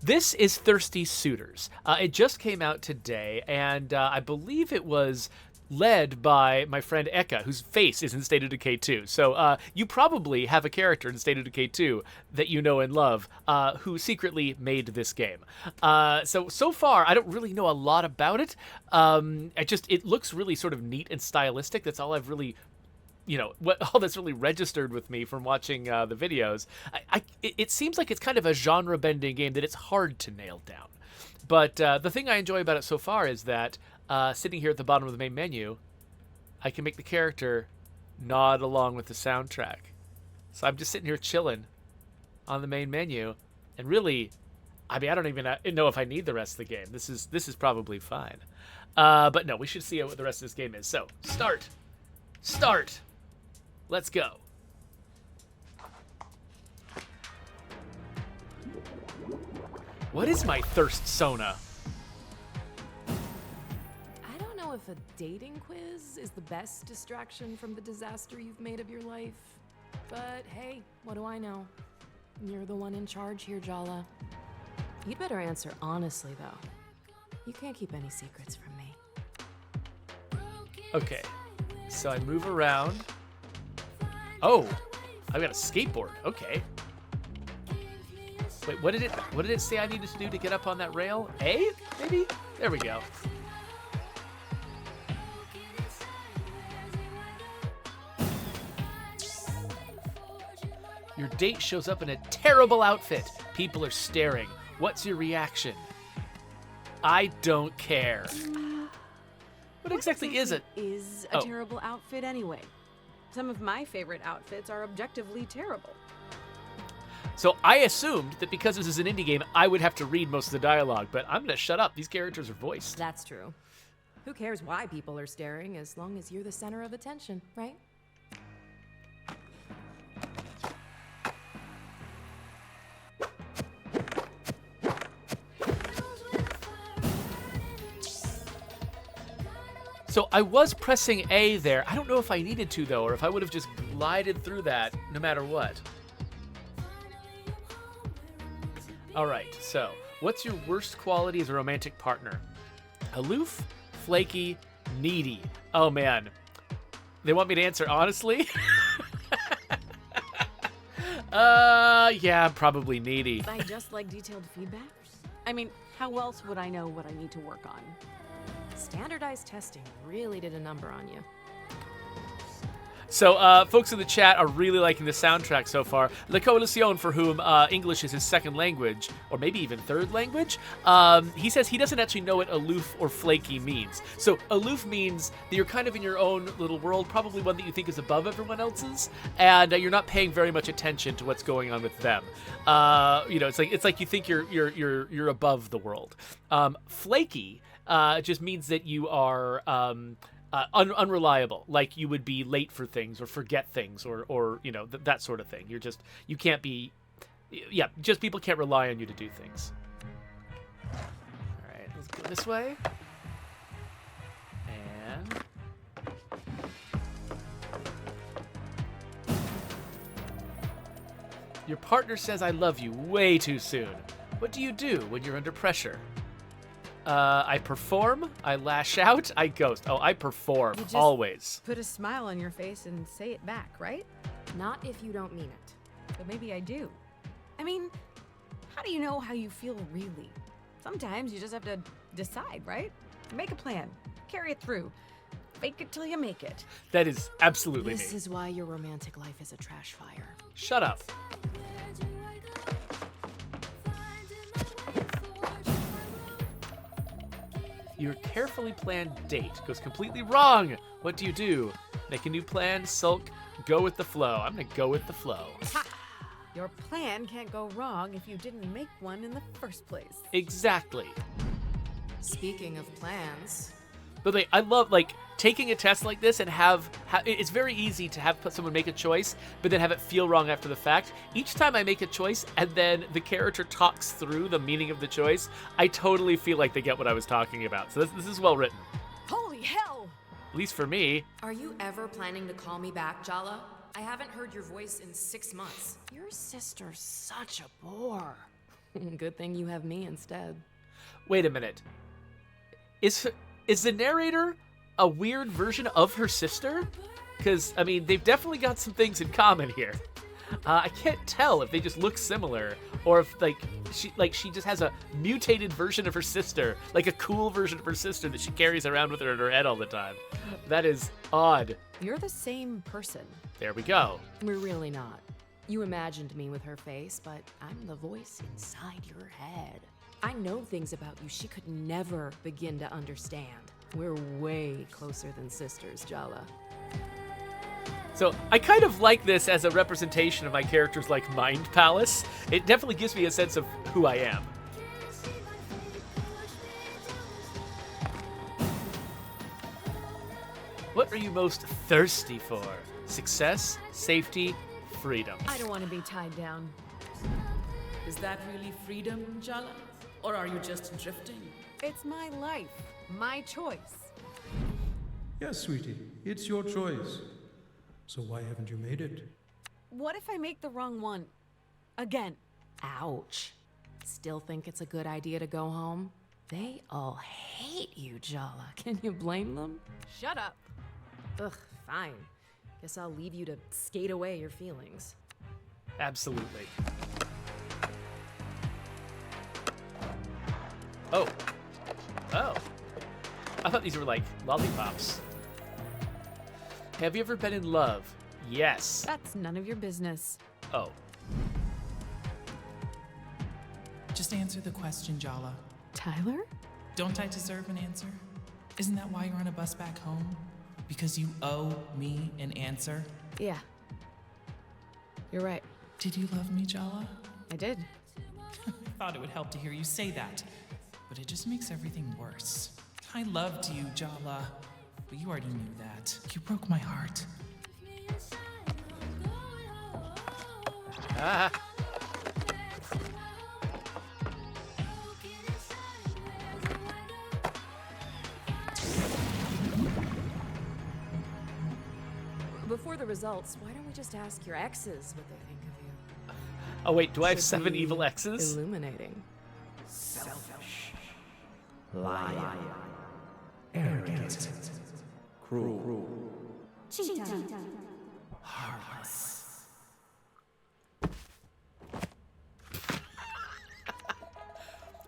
This is Thirsty Suitors. It just came out today, and I believe it was led by my friend Eka, whose face is in State of Decay 2. So you probably have a character in State of Decay 2 that you know and love who secretly made this game. So far, I don't really know a lot about it. It looks really sort of neat and stylistic. That's all I've really all that's really registered with me from watching the videos. It seems like it's kind of a genre-bending game that it's hard to nail down. But the thing I enjoy about it so far is that sitting here at the bottom of the main menu, I can make the character nod along with the soundtrack. So I'm just sitting here chilling on the main menu, and really, I don't even know if I need the rest of the game. This is probably fine. But no, we should see what the rest of this game is. So start. Let's go. What is my thirst sona? I don't know if a dating quiz is the best distraction from the disaster you've made of your life. But hey, what do I know? You're the one in charge here, Jala. You'd better answer honestly, though. You can't keep any secrets from me. Okay, so I move around. Oh, I've got a skateboard. Okay. Wait, what did it say I needed to do to get up on that rail? A, maybe? There we go. Your date shows up in a terrible outfit. People are staring. What's your reaction? I don't care. What exactly is it? Is a terrible outfit anyway. Some of my favorite outfits are objectively terrible. So I assumed that because this is an indie game, I would have to read most of the dialogue, but I'm gonna shut up. These characters are voiced. That's true. Who cares why people are staring as long as you're the center of attention, right? So I was pressing A there. I don't know if I needed to, though, or if I would have just glided through that no matter what. All right, so what's your worst quality as a romantic partner? Aloof, flaky, needy. Oh, man. They want me to answer honestly? Yeah, probably needy. I just like detailed feedback. I mean, how else would I know what I need to work on? Standardized testing really did a number on you. So, folks in the chat are really liking the soundtrack so far. La Coalición, for whom English is his second language, or maybe even third language, he says he doesn't actually know what aloof or flaky means. So, aloof means that you're kind of in your own little world, probably one that you think is above everyone else's, and you're not paying very much attention to what's going on with them. It's like you think you're above the world. Flaky just means that you are unreliable, like you would be late for things or forget things or that sort of thing. You can't be, just people can't rely on you to do things. All right, let's go this way. And your partner says I love you way too soon. What do you do when you're under pressure? I perform, I lash out, I ghost. Oh, I perform, You just always. Put a smile on your face and say it back, right? Not if you don't mean it. But maybe I do. I mean, how do you know how you feel really? Sometimes you just have to decide, right? Make a plan. Carry it through. Fake it till you make it. That is absolutely This me. is why your romantic life is a trash fire. Shut up. Your carefully planned date goes completely wrong. What do you do? Make a new plan, sulk, go with the flow. I'm gonna go with the flow. Ha! Your plan can't go wrong if you didn't make one in the first place. Exactly. Speaking of plans, But I love taking a test like this and it's very easy to have someone make a choice, but then have it feel wrong after the fact. Each time I make a choice and then the character talks through the meaning of the choice, I totally feel like they get what I was talking about. So this is well written, Holy hell! at least for me. are you ever planning to call me back, Jala? I haven't heard your voice in 6 months. Your sister's such a bore. Good thing you have me instead. Wait a minute. Is the narrator a weird version of her sister? Because, I mean, they've definitely got some things in common here. I can't tell if they just look similar or if, she just has a mutated version of her sister, like a cool version of her sister that she carries around with her in her head all the time. That is odd. You're the same person. There we go. We're really not. You imagined me with her face, but I'm the voice inside your head. I know things about you she could never begin to understand. We're way closer than sisters, Jala. So I kind of like this as a representation of my character's mind palace. It definitely gives me a sense of who I am. What are you most thirsty for? Success, safety, freedom. I don't want to be tied down. Is that really freedom, Jala? Or are you just drifting? It's my life, my choice. Yes, sweetie, it's your choice. So why haven't you made it? What if I make the wrong one? Again. Ouch. Still think it's a good idea to go home? They all hate you, Jala. Can you blame them? Shut up. Ugh, fine. Guess I'll leave you to skate away your feelings. Absolutely. Oh. Oh. I thought these were like lollipops. Have you ever been in love? Yes. That's none of your business. Oh. Just answer the question, Jala. Tyler? Don't I deserve an answer? Isn't that why you're on a bus back home? Because you owe me an answer? Yeah. You're right. Did you love me, Jala? I did. I thought it would help to hear you say that, but it just makes everything worse. I loved you, Jala, but you already knew that. You broke my heart. Ah. Before the results, why don't we just ask your exes what they think of you? Oh wait, do I have Should 7 be evil exes? Illuminating. Selfish, lying, arrogant, cruel, heartless.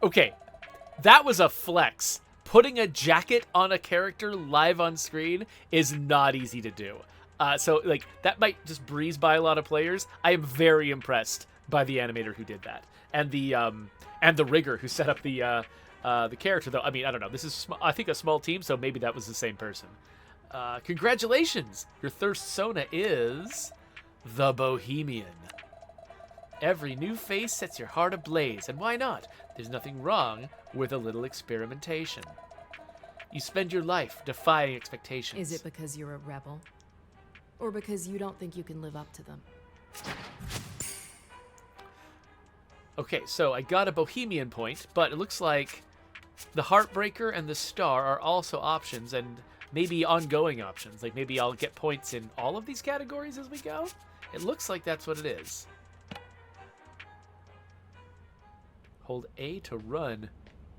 Okay, that was a flex. Putting a jacket on a character live on screen is not easy to do. So that might just breeze by a lot of players. I am very impressed by the animator who did that, and the rigger who set up the character. Though I mean, I don't know. This is I think a small team, so maybe that was the same person. Congratulations! Your thirst sona is the Bohemian. Every new face sets your heart ablaze, and why not? There's nothing wrong with a little experimentation. You spend your life defying expectations. Is it because you're a rebel? Or because you don't think you can live up to them? Okay, so I got a Bohemian point, but it looks like the Heartbreaker and the Star are also options, and maybe ongoing options. Like maybe I'll get points in all of these categories as we go? It looks like that's what it is. Hold A to run.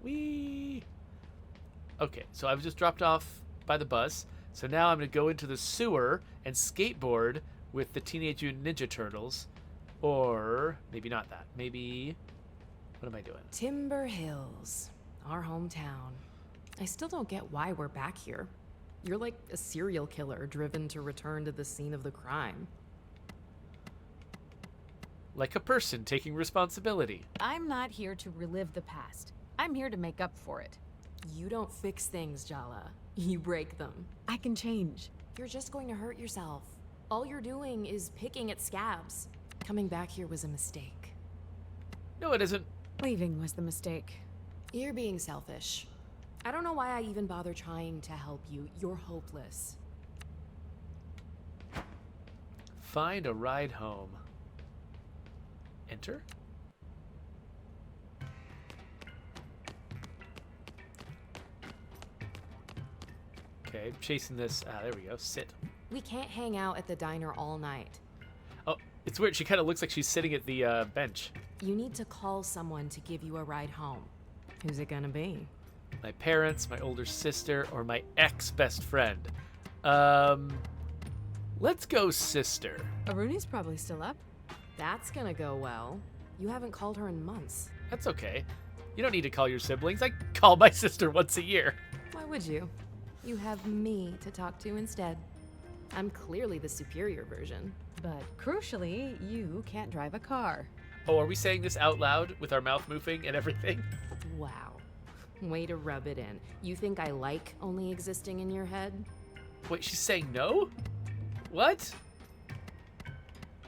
Whee! Okay, so I've just dropped off by the bus. So now I'm going to go into the sewer and skateboard with the Teenage Mutant Ninja Turtles. Or maybe not that. Maybe... What am I doing? Timber Hills, our hometown. I still don't get why we're back here. You're like a serial killer driven to return to the scene of the crime. Like a person taking responsibility. I'm not here to relive the past. I'm here to make up for it. You don't fix things, Jala. You break them. I can change. You're just going to hurt yourself. All you're doing is picking at scabs. Coming back here was a mistake. No, it isn't. Leaving was the mistake. You're being selfish. I don't know why I even bother trying to help you. You're hopeless. Find a ride home. Enter? Okay, chasing this. There we go. Sit. We can't hang out at the diner all night. Oh, it's weird. She kind of looks like she's sitting at the bench. You need to call someone to give you a ride home. Who's it gonna be? My parents, my older sister, or my ex-best friend. Let's go sister. Aruni's probably still up. That's gonna go well. You haven't called her in months. That's okay. You don't need to call your siblings. I call my sister once a year. Why would you? You have me to talk to instead. I'm clearly the superior version. But crucially, you can't drive a car. Oh, are we saying this out loud with our mouth moving and everything? Wow. Way to rub it in. You think I like only existing in your head? Wait, she's saying no? What?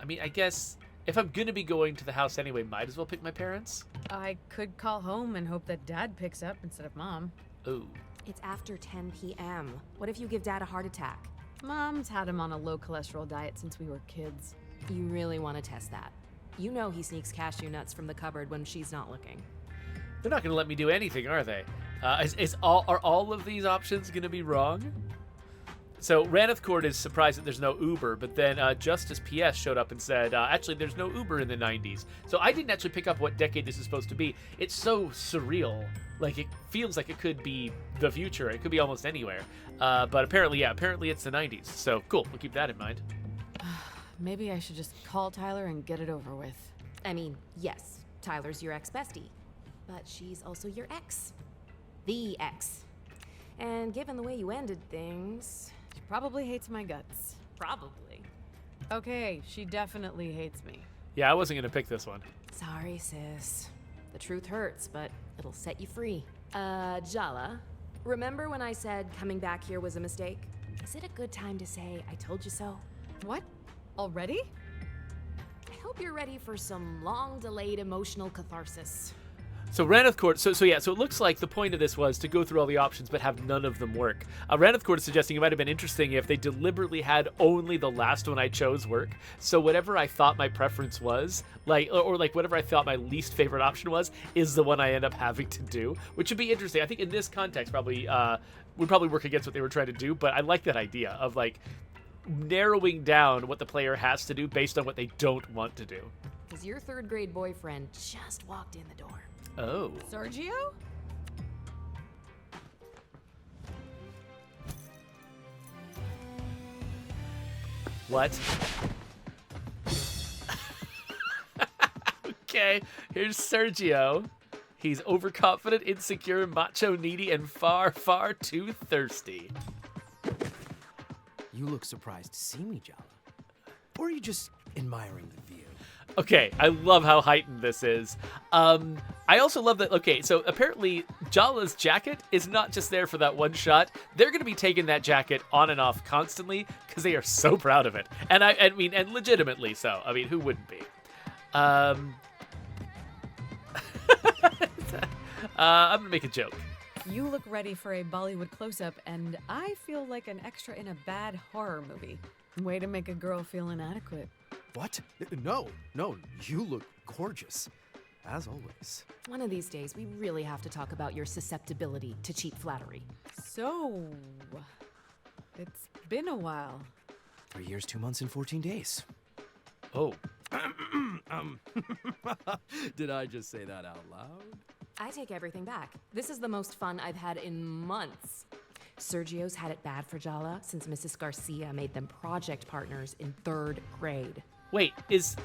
I mean, I guess if I'm gonna be going to the house anyway, might as well pick my parents. I could call home and hope that Dad picks up instead of Mom. Ooh. It's after 10 p.m. What if you give Dad a heart attack? Mom's had him on a low cholesterol diet since we were kids. You really want to test that? You know he sneaks cashew nuts from the cupboard when she's not looking. They're not gonna let me do anything, are they? Are all of these options gonna be wrong? So Raneth Court is surprised that there's no Uber, but then Justice PS showed up and said, actually, there's no Uber in the 90s. So I didn't actually pick up what decade this is supposed to be. It's so surreal. Like, it feels like it could be the future. It could be almost anywhere. But apparently it's the 90s. So cool, we'll keep that in mind. Maybe I should just call Tyler and get it over with. I mean, yes, Tyler's your ex-bestie, but she's also your ex. The ex. And given the way you ended things... She probably hates my guts. Probably. Okay, she definitely hates me. Yeah, I wasn't gonna pick this one. Sorry, sis. The truth hurts, but it'll set you free. Jala, remember when I said coming back here was a mistake? Is it a good time to say I told you so? What? Already? I hope you're ready for some long-delayed emotional catharsis. So Raneth Court, so it looks like the point of this was to go through all the options but have none of them work. Raneth Court is suggesting it might have been interesting if they deliberately had only the last one I chose work. So whatever I thought my preference was, or whatever I thought my least favorite option was, is the one I end up having to do, which would be interesting. I think in this context would probably work against what they were trying to do, but I like that idea of like narrowing down what the player has to do based on what they don't want to do. Because your third-grade boyfriend just walked in the door. Oh. Sergio? What? Okay, here's Sergio. He's overconfident, insecure, macho, needy, and far, far too thirsty. You look surprised to see me, Jala. Or are you just admiring the view? Okay, I love how heightened this is. I also love that, okay, so apparently Jala's jacket is not just there for that one shot. They're going to be taking that jacket on and off constantly because they are so proud of it. And I mean, and legitimately so. I mean, who wouldn't be? I'm going to make a joke. You look ready for a Bollywood close-up, and I feel like an extra in a bad horror movie. Way to make a girl feel inadequate. What? No, you look gorgeous. As always. One of these days, we really have to talk about your susceptibility to cheap flattery. So, it's been a while. 3 years, 2 months, and 14 days. Oh. Did I just say that out loud? I take everything back. This is the most fun I've had in months. Sergio's had it bad for Jala since Mrs. Garcia made them project partners in 3rd grade. Wait, is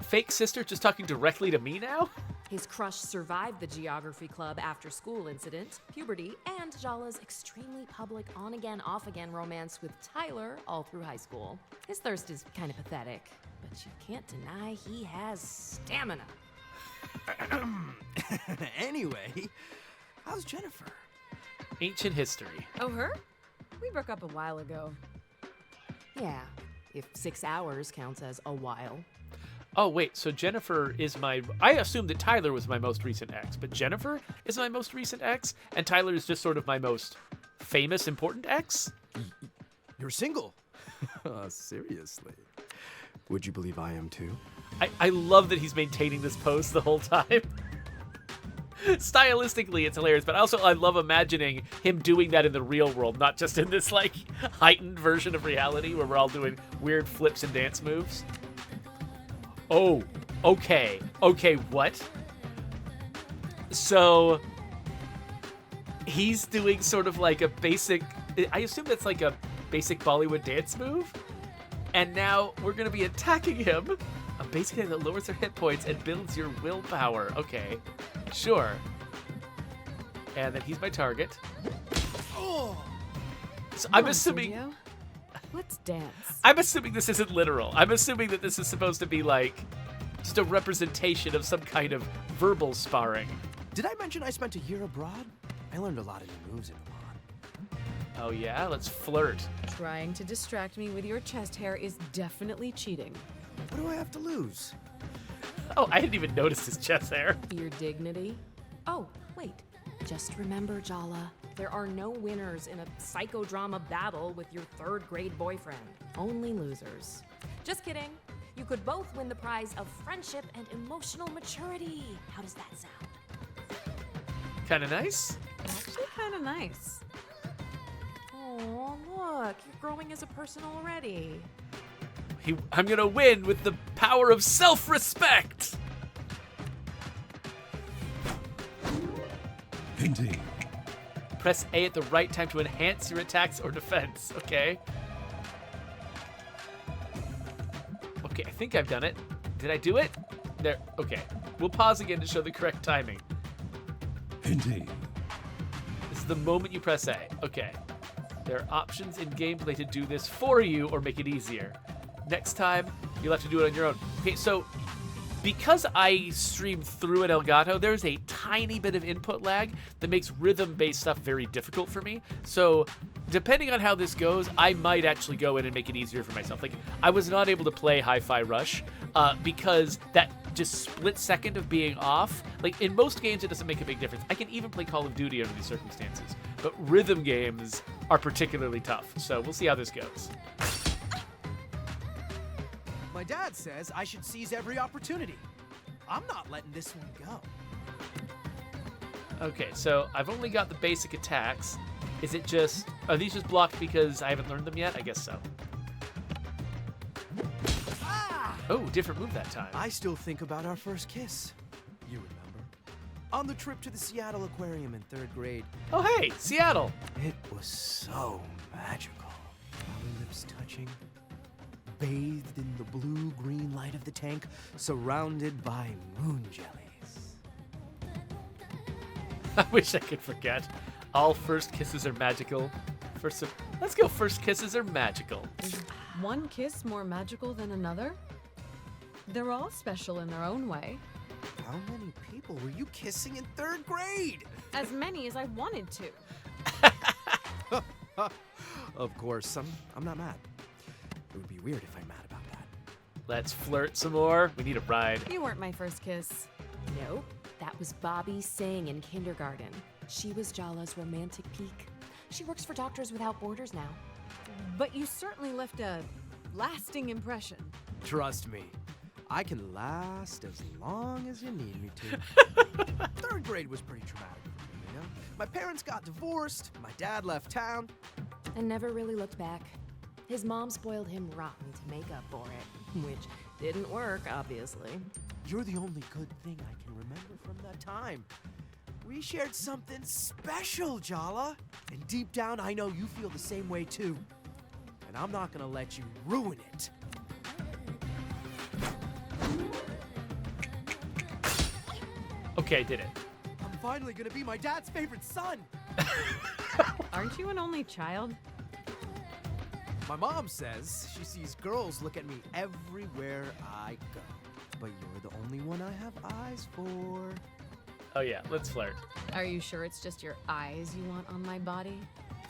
fake sister just talking directly to me now? His crush survived the geography club after school incident, puberty, and Jala's extremely public on-again, off-again romance with Tyler all through high school. His thirst is kind of pathetic, but you can't deny he has stamina. Anyway, how's Jennifer? Ancient history. Oh, her? We broke up a while ago. Yeah, if 6 hours counts as a while. Oh, wait, so Jennifer is I assumed that Tyler was my most recent ex, but Jennifer is my most recent ex, and Tyler is just sort of my most famous, important ex? You're single? Seriously? Would you believe I am too? I love that he's maintaining this pose the whole time. Stylistically, it's hilarious, but also I love imagining him doing that in the real world, not just in this, like, heightened version of reality where we're all doing weird flips and dance moves. Oh, Okay, what? So he's doing sort of like a basic, I assume that's like a basic Bollywood dance move. And now we're going to be attacking him. A basic attack that lowers their hit points and builds your willpower. Okay, sure. And then he's my target. So I'm assuming... Sergio. Let's dance. I'm assuming this isn't literal. I'm assuming that this is supposed to be like just a representation of some kind of verbal sparring. Did I mention I spent a year abroad? I learned a lot of new moves in Oman. Oh yeah, let's flirt. Trying to distract me with your chest hair is definitely cheating. What do I have to lose? Oh, I didn't even notice his chest hair. Your dignity? Oh, wait. Just remember, Jala, there are no winners in a psychodrama battle with your third-grade boyfriend. Only losers. Just kidding. You could both win the prize of friendship and emotional maturity. How does that sound? Kind of nice. Actually, kind of nice. Oh, look, you're growing as a person already. I'm gonna win with the power of self-respect. Indeed. Press A at the right time to enhance your attacks or defense. Okay. Okay, I think I've done it. Did I do it? There. Okay. We'll pause again to show the correct timing. Indeed. This is the moment you press A. Okay. There are options in gameplay to do this for you or make it easier. Next time, you'll have to do it on your own. Okay, so because I stream through an Elgato, there's a tiny bit of input lag that makes rhythm-based stuff very difficult for me. So depending on how this goes, I might actually go in and make it easier for myself. Like, I was not able to play Hi-Fi Rush because that just split second of being off, like in most games it doesn't make a big difference. I can even play Call of Duty under these circumstances, but rhythm games are particularly tough. So we'll see how this goes. My dad says I should seize every opportunity. I'm not letting this one go. Okay, so I've only got the basic attacks. Is it just, are these just blocked because I haven't learned them yet? I guess so. Oh, different move that time. I still think about our first kiss. You remember? On the trip to the Seattle Aquarium in 3rd grade. Oh, hey, Seattle. It was so magical. Our lips touching, bathed in the blue-green light of the tank, surrounded by moon jellies. I wish I could forget. All first kisses are magical. Let's go first kisses are magical. Is one kiss more magical than another? They're all special in their own way. How many people were you kissing in 3rd grade? As many as I wanted to. Of course, I'm not mad. It would be weird if I'm mad about that. Let's flirt some more. We need a ride. You weren't my first kiss. Nope, that was Bobby Singh in kindergarten. She was Jala's romantic peak. She works for Doctors Without Borders now. But you certainly left a lasting impression. Trust me, I can last as long as you need me to. 3rd grade was pretty traumatic for me, you know? My parents got divorced, my dad left town. And never really looked back. His mom spoiled him rotten to make up for it, which didn't work, obviously. You're the only good thing I can remember from that time. We shared something special, Jala. And deep down, I know you feel the same way too. And I'm not gonna let you ruin it. Okay, I did it. I'm finally gonna be my dad's favorite son. Aren't you an only child? My mom says she sees girls look at me everywhere I go. But you're the only one I have eyes for. Oh yeah, let's flirt. Are you sure it's just your eyes you want on my body?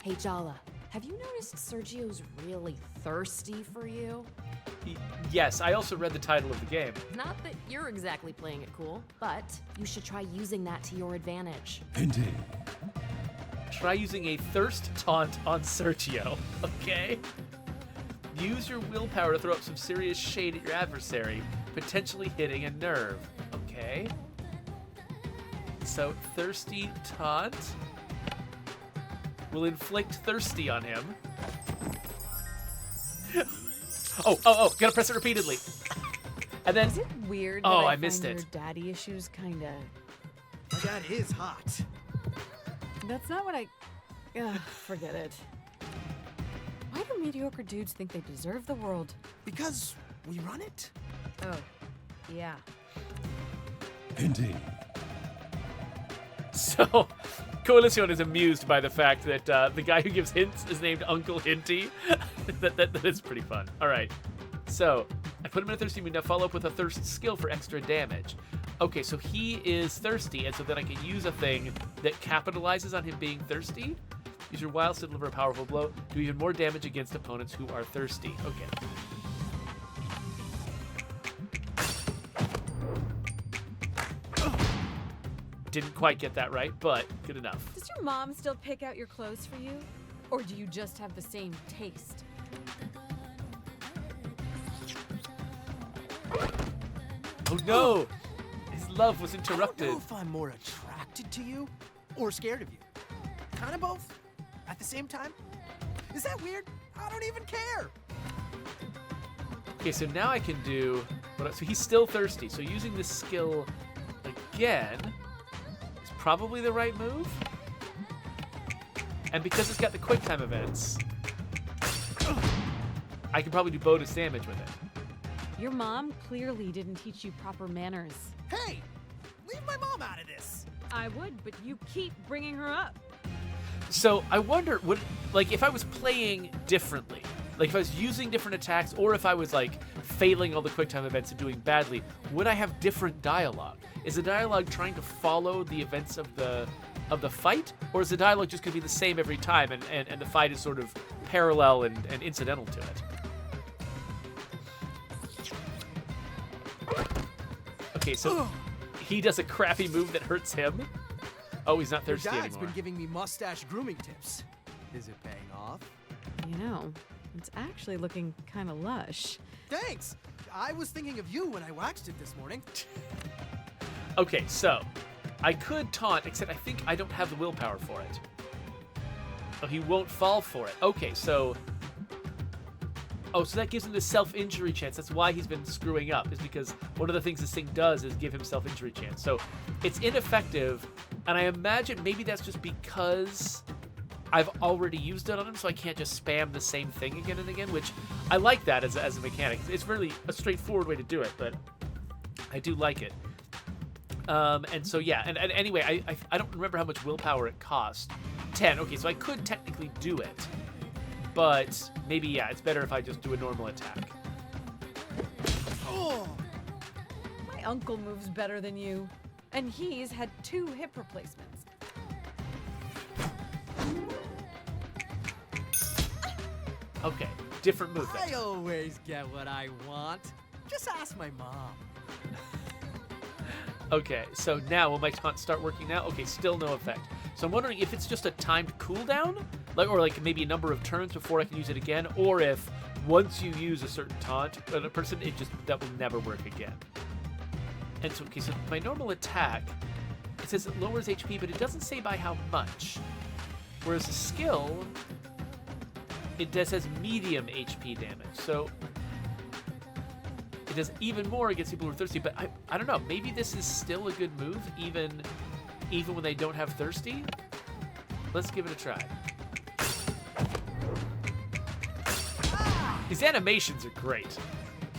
Hey, Jala, have you noticed Sergio's really thirsty for you? Yes, I also read the title of the game. Not that you're exactly playing it cool, but you should try using that to your advantage. Indeed. Try using a thirst taunt on Sergio, okay? Use your willpower to throw up some serious shade at your adversary, potentially hitting a nerve, okay? So, thirsty taunt will inflict thirsty on him. Oh, gotta press it repeatedly. And then Is it weird Oh, that I I missed find it. your daddy issues kinda... My dad is hot. That's not what I... Ugh, forget it. Why do mediocre dudes think they deserve the world? Because we run it. Oh, yeah. Indeed. So, Coalition is amused by the fact that the guy who gives hints is named Uncle Hinty. that is pretty fun. All right. So, I put him in a thirsty mood. Now follow up with a thirst skill for extra damage. Okay, so he is thirsty, and so then I can use a thing that capitalizes on him being thirsty. Use your wiles to deliver a powerful blow. Do even more damage against opponents who are thirsty. Okay. Didn't quite get that right, but good enough. Does your mom still pick out your clothes for you? Or do you just have the same taste? Oh no! His love was I interrupted. don't know if I'm more attracted to you or scared of you. Kind of both. At the same time. Is that weird? I don't even care. Okay, so now I can do... So he's still thirsty, so using this skill again is probably the right move. And because it's got the quick time events, I can probably do bonus damage with it. Your mom clearly didn't teach you proper manners. Hey, leave my mom out of this. I would, but you keep bringing her up. So I wonder, if I was playing differently, like if I was using different attacks, or if I was like failing all the quick time events and doing badly, would I have different dialogue? Is the dialogue trying to follow the events of the fight, or is the dialogue just going to be the same every time, and the fight is sort of parallel and incidental to it? Okay, so he does a crappy move that hurts him. Oh, he's not Your thirsty dad's anymore. been giving me mustache grooming tips. Is it paying off? You know, it's actually looking kind of lush. Thanks. I was thinking of you when I waxed it this morning. Okay, so I could taunt, except I think I don't have the willpower for it. Oh, he won't fall for it. Okay, so... Oh, so that gives him the self-injury chance. That's why he's been screwing up, is because one of the things this thing does is give him self-injury chance. So it's ineffective, and I imagine maybe that's just because I've already used it on him, so I can't just spam the same thing again and again, which I like that as a mechanic. It's really a straightforward way to do it, but I do like it. And so, yeah, and anyway, I don't remember how much willpower it cost. 10. Okay, so I could technically do it. But maybe, yeah, it's better if I just do a normal attack. Oh, My uncle moves better than you, and he's had 2 hip replacements. Okay, different move I then. always get what I want. Just ask my mom. Okay, so now will my taunt start working now? Okay, still no effect. So I'm wondering if it's just a timed cooldown, or maybe a number of turns before I can use it again, or if once you use a certain taunt on a person, that will never work again. And so, okay, so my normal attack, it says it lowers HP, but it doesn't say by how much. Whereas the skill, it says medium HP damage. So it does even more against people who are thirsty, but I don't know, maybe this is still a good move, even when they don't have thirsty? Let's give it a try. These animations are great.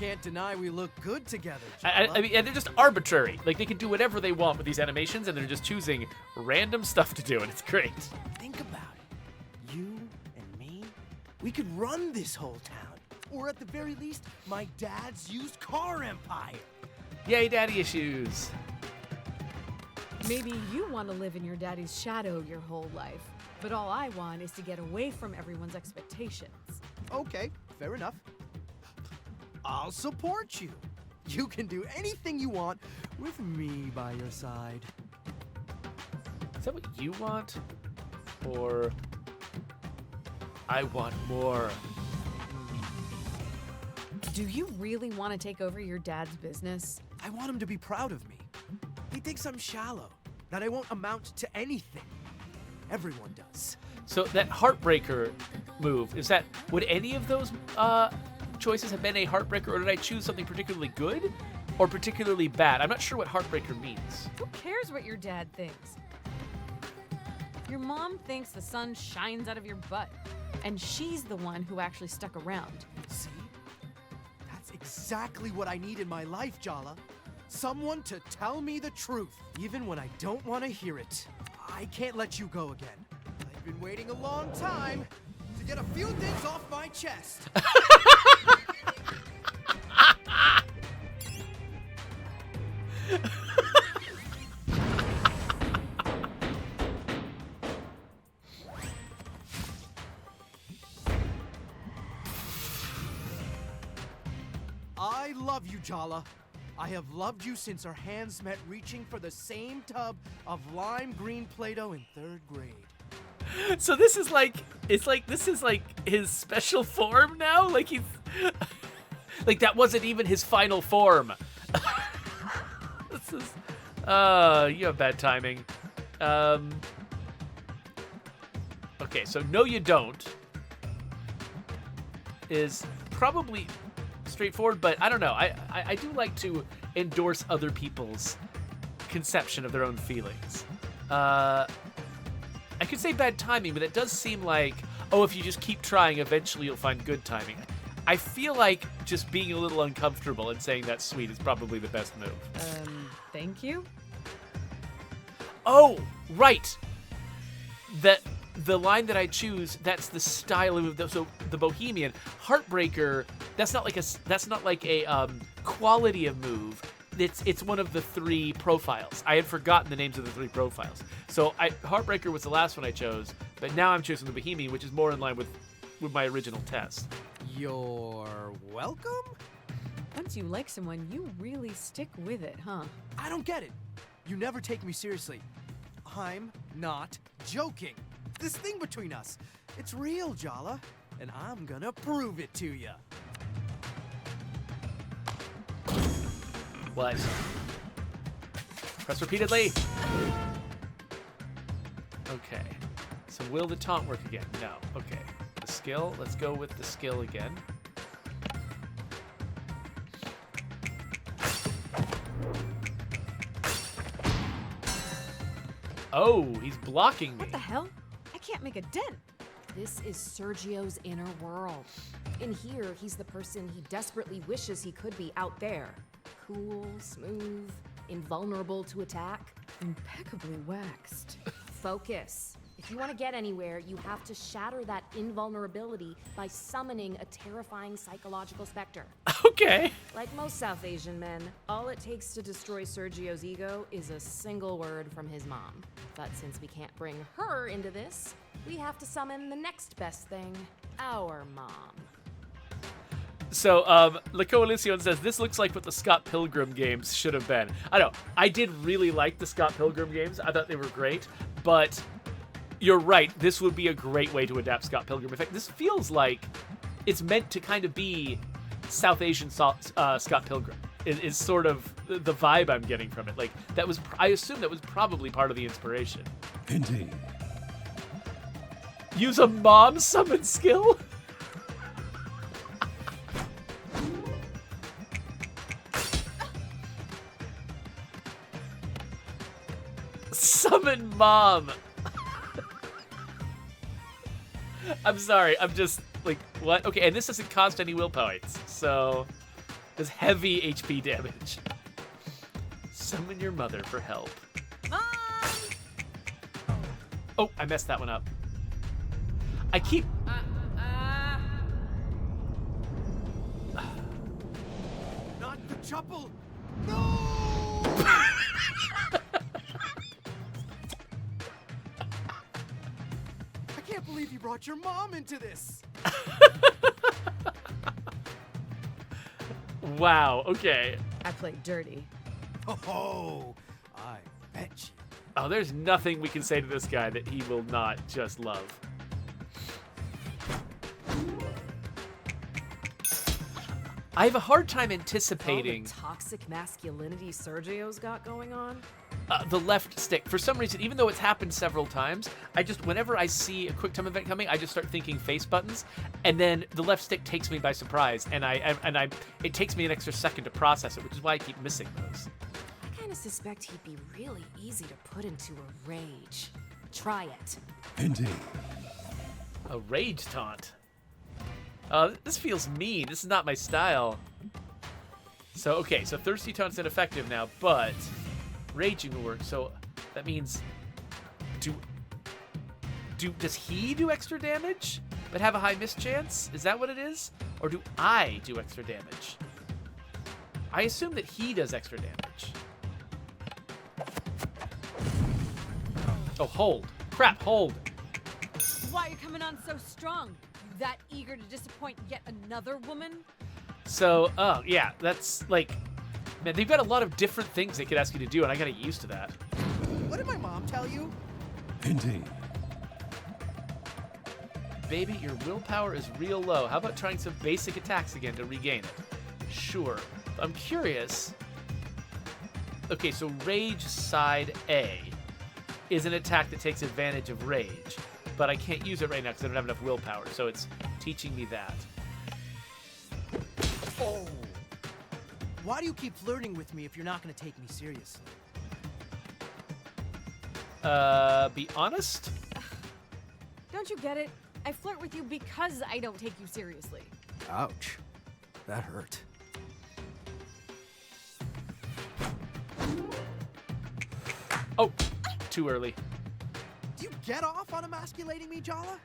Can't deny we look good together, I Jella. mean, and they're just arbitrary. Like, they can do whatever they want with these animations, and they're just choosing random stuff to do, and it's great. Think about it. You and me, we could run this whole town. Or at the very least, my dad's used car empire. Yay, daddy issues. Maybe you want to live in your daddy's shadow your whole life, but all I want is to get away from everyone's expectations. Okay, fair enough. I'll support you. You can do anything you want with me by your side. Is that what you want? Or I want more? Do you really want to take over your dad's business? I want him to be proud of me. He thinks I'm shallow, that I won't amount to anything. Everyone does. So that Heartbreaker move, would any of those choices have been a Heartbreaker, or did I choose something particularly good? or particularly bad. I'm not sure what heartbreaker means. Who cares what your dad thinks? Your mom thinks the sun shines out of your butt, and she's the one who actually stuck around. See? That's exactly what I need in my life, Jala. Someone to tell me the truth, even when I don't want to hear it. I can't let you go again. I've been waiting a long time to get a few things off my chest. I love you, Jala. I have loved you since our hands met reaching for the same tub of lime green Play-Doh in 3rd grade. So this is like, this is like his special form now? Like he's, like that wasn't even his final form. This is, you have bad timing. Okay, so no you don't is probably straightforward, but I don't know. I do like to endorse other people's conception of their own feelings. I could say bad timing, but it does seem like, oh, if you just keep trying, eventually you'll find good timing. I feel like just being a little uncomfortable and saying that's sweet is probably the best move. Thank you? Oh, right. The line that I choose, that's the style of the Bohemian. Heartbreaker, that's not like a quality of move. It's one of the 3 profiles. I had forgotten the names of the 3 profiles. So Heartbreaker was the last one I chose, but now I'm choosing the Bohemian, which is more in line with my original test. You're welcome? Once you like someone, you really stick with it, huh? I don't get it. You never take me seriously. I'm not joking. This thing between us, it's real, Jala, and I'm gonna prove it to you. What? Press repeatedly. Okay. So will the taunt work again? No. Okay. The skill. Let's go with the skill again. Oh, he's blocking me. What the hell? I can't make a dent. This is Sergio's inner world. In here, he's the person he desperately wishes he could be out there. Cool, smooth, invulnerable to attack. Impeccably waxed. Focus. If you want to get anywhere, you have to shatter that invulnerability by summoning a terrifying psychological specter. Okay. Like most South Asian men, all it takes to destroy Sergio's ego is a single word from his mom. But since we can't bring her into this, we have to summon the next best thing, our mom. So, La Coalición says, this looks like what the Scott Pilgrim games should have been. I know, I did really like the Scott Pilgrim games. I thought they were great, but you're right. This would be a great way to adapt Scott Pilgrim. In fact, this feels like it's meant to kind of be South Asian Scott Pilgrim. Is sort of the vibe I'm getting from it. Like, that was, I assume that was probably part of the inspiration. Indeed. Use a mom summon skill? Summon mom. I'm sorry. I'm just like, what? Okay, and this doesn't cost any will points, so does heavy HP damage. Summon your mother for help. Mom! Oh, I messed that one up. I keep. Not the chapel! No! I can't believe you brought your mom into this! Wow, okay. I played dirty. Oh, I bet you. Oh, there's nothing we can say to this guy that he will not just love. I have a hard time All the anticipating. toxic masculinity Sergio's got going on. The left stick. For some reason, even though it's happened several times, whenever I see a quick time event coming, I just start thinking face buttons, and then the left stick takes me by surprise, and it takes me an extra second to process it, which is why I keep missing those. I kind of suspect he'd be really easy to put into a rage. Try it. Indeed. A rage taunt. This feels mean. This is not my style. So, okay, so Thirsty Taunt's ineffective now, but Raging will work. So that means, does he do extra damage, but have a high miss chance? Is that what it is? Or do I do extra damage? I assume that he does extra damage. Oh, hold. Crap, hold. Why are you coming on so strong? You that eager to disappoint yet another woman? So, oh, yeah, that's like, man, they've got a lot of different things they could ask you to do, and I gotta get used to that. What did my mom tell you? Indeed. Baby, your willpower is real low. How about trying some basic attacks again to regain it? Sure. I'm curious. Okay, so Rage Side A is an attack that takes advantage of Rage, but I can't use it right now because I don't have enough willpower, so it's teaching me that. Oh. Why do you keep flirting with me if you're not going to take me seriously? Be honest? Don't you get it? I flirt with you because I don't take you seriously. Ouch. That hurt. Oh, too early. Do you get off on emasculating me, Jala?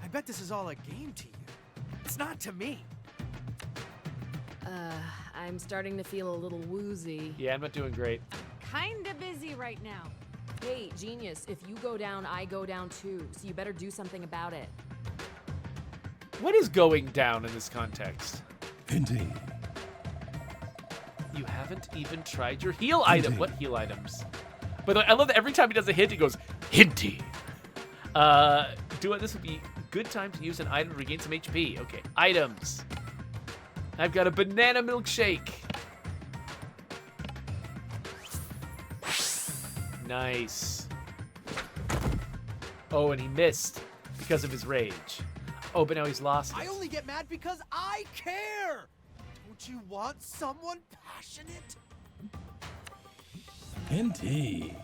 I bet this is all a game to you. It's not to me. I'm starting to feel a little woozy. Yeah, I'm not doing great. Kinda busy right now. Hey, genius, if you go down, I go down too, so you better do something about it. What is going down in this context? Indeed. You haven't even tried your heal item. What heal items? By the way, I love that every time he does a hint, he goes, hinty. This would be a good time to use an item to regain some HP. Okay, items. I've got a banana milkshake. Nice. Oh, and he missed because of his rage. Oh, but now he's lost it. I only get mad because I care. Don't you want someone passionate? Indeed.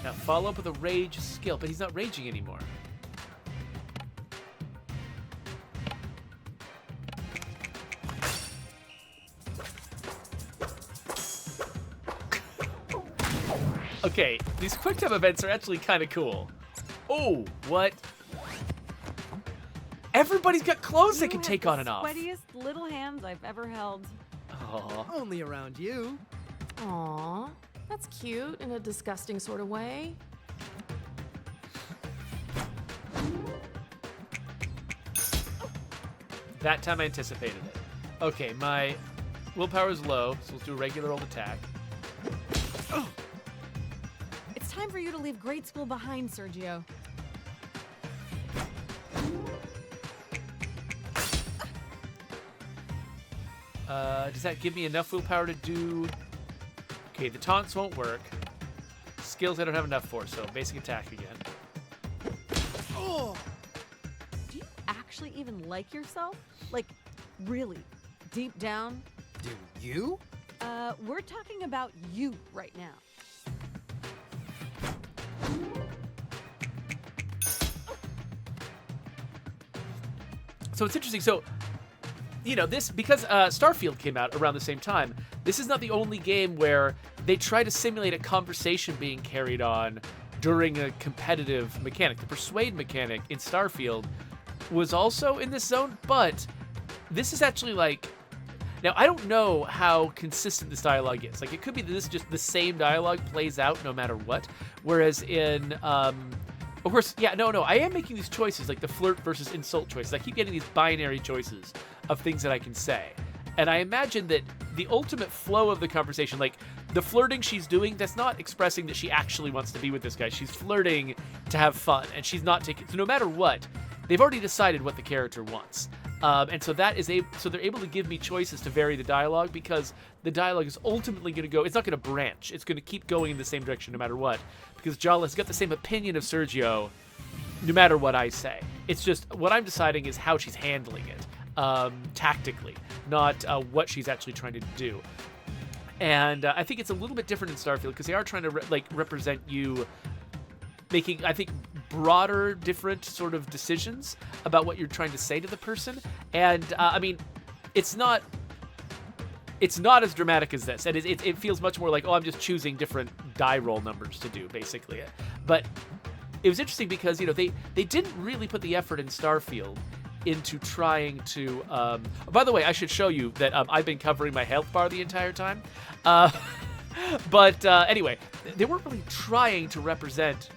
Now follow up with a rage skill, but he's not raging anymore. Okay, these quick time events are actually kind of cool. Oh, what? Everybody's got clothes they can take on and off. Sweatiest little hands I've ever held. Aw. Only around you. Aw, that's cute in a disgusting sort of way. That time I anticipated it. Okay, my willpower is low, so let's do a regular old attack. It's time for you to leave grade school behind, Sergio. Does that give me enough willpower to do... Okay, the taunts won't work. Skills I don't have enough for, so basic attack again. Oh. Do you actually even like yourself? Like, really, deep down? Do you? We're talking about you right now. So it's interesting. So, you know, this, because Starfield came out around the same time, this is not the only game where they try to simulate a conversation being carried on during a competitive mechanic. The Persuade mechanic in Starfield was also in this zone, but this is actually like... Now, I don't know how consistent this dialogue is. Like, it could be that this is just the same dialogue plays out no matter what, whereas in... Of course, yeah, no, I am making these choices, like the flirt versus insult choices. I keep getting these binary choices of things that I can say. And I imagine that the ultimate flow of the conversation, like the flirting she's doing, that's not expressing that she actually wants to be with this guy. She's flirting to have fun, and she's not taking... So no matter what, they've already decided what the character wants. And so so they're able to give me choices to vary the dialogue, because the dialogue is ultimately going to go. It's not going to branch. It's going to keep going in the same direction no matter what, because Jala's got the same opinion of Sergio, no matter what I say. It's just what I'm deciding is how she's handling it, tactically, not what she's actually trying to do. And I think it's a little bit different in Starfield, because they are trying to represent you making, I think, broader, different sort of decisions about what you're trying to say to the person. And I mean, it's not as dramatic as this, and it feels much more like, oh, I'm just choosing different die roll numbers to do, basically. But it was interesting because they didn't really put the effort in Starfield into trying to. By the way, I should show you that I've been covering my health bar the entire time. But anyway, they weren't really trying to represent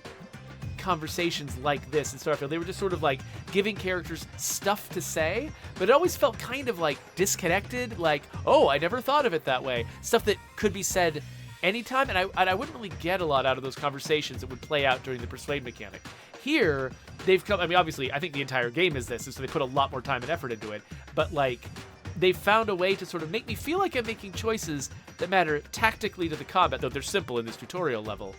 conversations like this in Starfield. They were just sort of like giving characters stuff to say, but it always felt kind of like disconnected, like, oh, I never thought of it that way. Stuff that could be said anytime, and I wouldn't really get a lot out of those conversations that would play out during the persuade mechanic. Here, they've come, I mean, obviously, I think the entire game is this, and so they put a lot more time and effort into it, but like, they've found a way to sort of make me feel like I'm making choices that matter tactically to the combat, though they're simple in this tutorial level.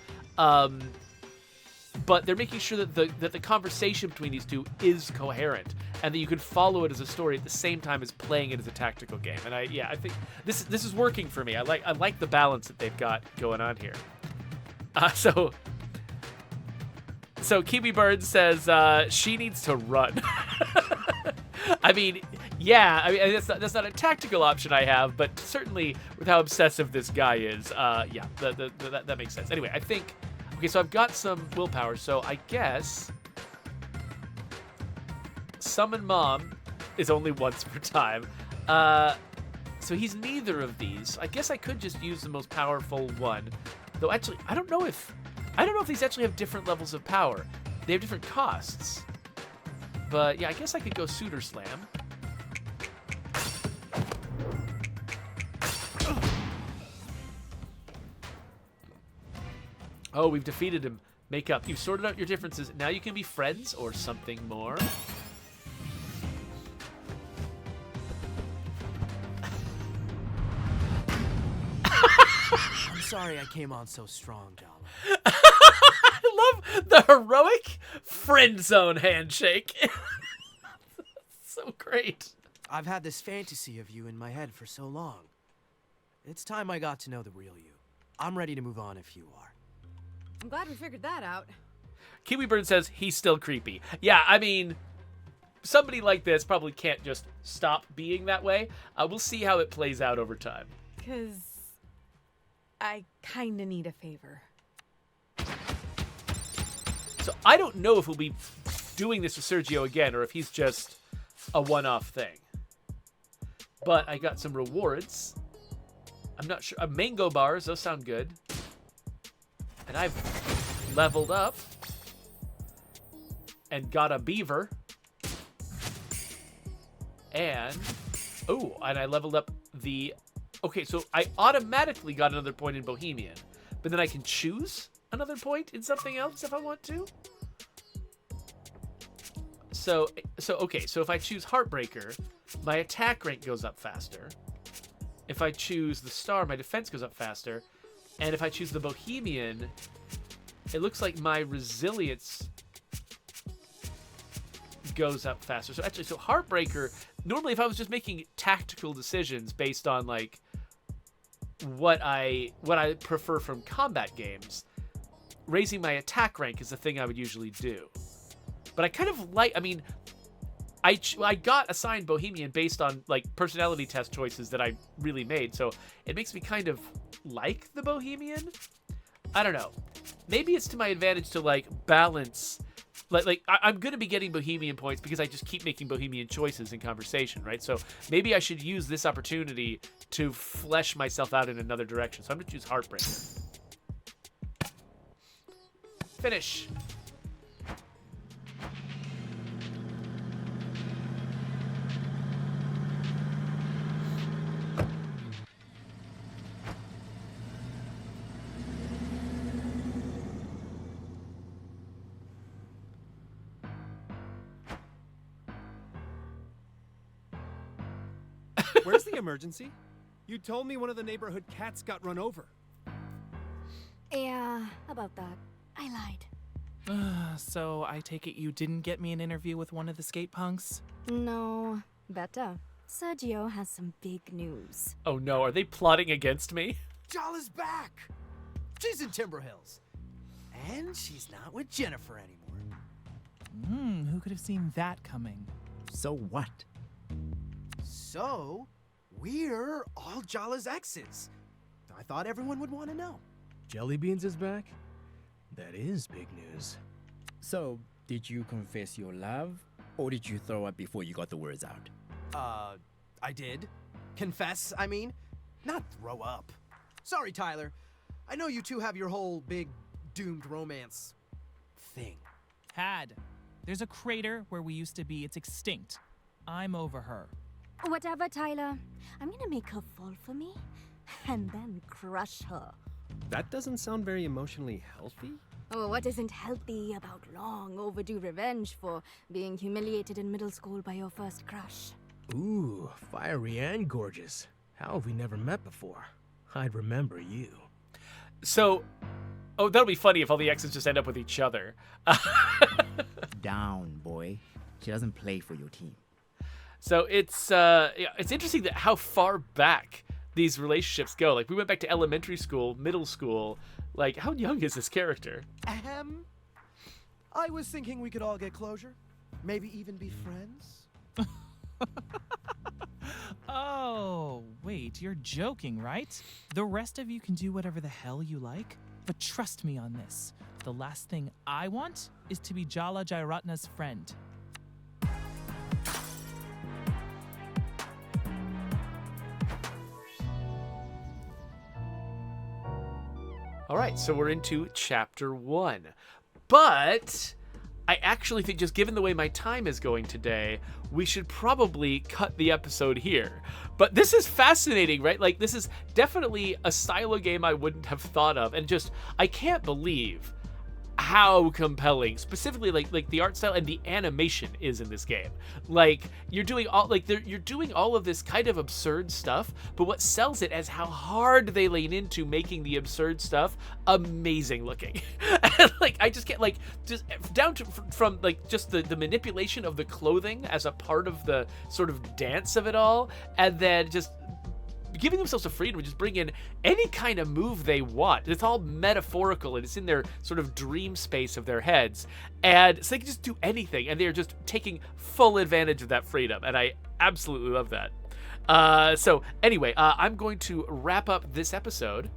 But they're making sure that the conversation between these two is coherent, and that you can follow it as a story at the same time as playing it as a tactical game. And I think this is working for me. I like the balance that they've got going on here. So Kiwi Bird says she needs to run. I mean, yeah, that's not a tactical option I have, but certainly with how obsessive this guy is, yeah, that makes sense. Anyway, I think. Okay, so I've got some willpower, so I guess Summon Mom is only once per time. So he's neither of these. I guess I could just use the most powerful one. Though actually, I don't know if these actually have different levels of power. They have different costs. But yeah, I guess I could go Suitor Slam. Oh, we've defeated him. Make up. You've sorted out your differences. Now you can be friends or something more. I'm sorry I came on so strong, Jala. I love the heroic friend zone handshake. So great. I've had this fantasy of you in my head for so long. It's time I got to know the real you. I'm ready to move on if you are. I'm glad we figured that out. Kiwi Bird says he's still creepy. Yeah, I mean, somebody like this probably can't just stop being that way. We'll see how it plays out over time. 'Cause I kinda need a favor. So I don't know if we'll be doing this with Sergio again, or if he's just a one-off thing. But I got some rewards. I'm not sure. Mango bars, those sound good. And I've leveled up and got a beaver. And, oh, and I leveled up the, okay, so I automatically got another point in Bohemian, but then I can choose another point in something else if I want to. So okay, so if I choose Heartbreaker, my attack rank goes up faster. If I choose the star, my defense goes up faster. And if I choose the Bohemian, it looks like my resilience goes up faster. So actually, so Heartbreaker, normally if I was just making tactical decisions based on like what I prefer from combat games, raising my attack rank is the thing I would usually do. But I kind of like, I mean, I got assigned Bohemian based on like personality test choices that I really made, so it makes me kind of like the Bohemian. I don't know. Maybe it's to my advantage to like balance. I'm gonna be getting Bohemian points because I just keep making Bohemian choices in conversation, right? So maybe I should use this opportunity to flesh myself out in another direction. So I'm gonna choose Heartbreaker. Finish. Where's the emergency? You told me one of the neighborhood cats got run over. Yeah, about that. I lied. So I take it you didn't get me an interview with one of the skate punks? No, better. Sergio has some big news. Oh no, are they plotting against me? Jala's back. She's in Timber Hills. And she's not with Jennifer anymore. Who could have seen that coming? So what? So, we're all Jala's exes. I thought everyone would want to know. Jellybeans is back? That is big news. So, did you confess your love? Or did you throw up before you got the words out? I did. Confess, I mean. Not throw up. Sorry, Tyler. I know you two have your whole big doomed romance thing. There's a crater where we used to be. It's extinct. I'm over her. Whatever, Tyler. I'm gonna make her fall for me, and then crush her. That doesn't sound very emotionally healthy. Oh, what isn't healthy about long overdue revenge for being humiliated in middle school by your first crush? Ooh, fiery and gorgeous. How have we never met before? I'd remember you. So, oh, that'll be funny if all the exes just end up with each other. Down, boy. She doesn't play for your team. So it's interesting that how far back these relationships go. Like we went back to elementary school, middle school. Like how young is this character? I was thinking we could all get closure. Maybe even be friends. Oh, wait, you're joking, right? The rest of you can do whatever the hell you like, but trust me on this. The last thing I want is to be Jala Jairatna's friend. All right, so we're into chapter 1. But I actually think, just given the way my time is going today, we should probably cut the episode here. But this is fascinating, right? Like, this is definitely a style of game I wouldn't have thought of. And just, I can't believe how compelling, specifically like the art style and the animation is in this game. Like you're doing all of this kind of absurd stuff, but what sells it as how hard they lean into making the absurd stuff amazing looking. And like I just get like just down to from like just the manipulation of the clothing as a part of the sort of dance of it all, and then just giving themselves a freedom to just bring in any kind of move they want. It's all metaphorical and it's in their sort of dream space of their heads. And so they can just do anything and they're just taking full advantage of that freedom. And I absolutely love that. So anyway, I'm going to wrap up this episode.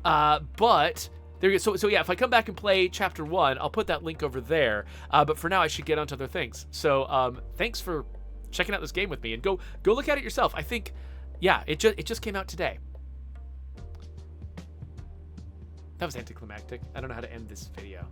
But there you go. So yeah, if I come back and play chapter 1, I'll put that link over there. But for now, I should get on to other things. So thanks for checking out this game with me, and go look at it yourself. I think, yeah, it just came out today. That was anticlimactic. I don't know how to end this video.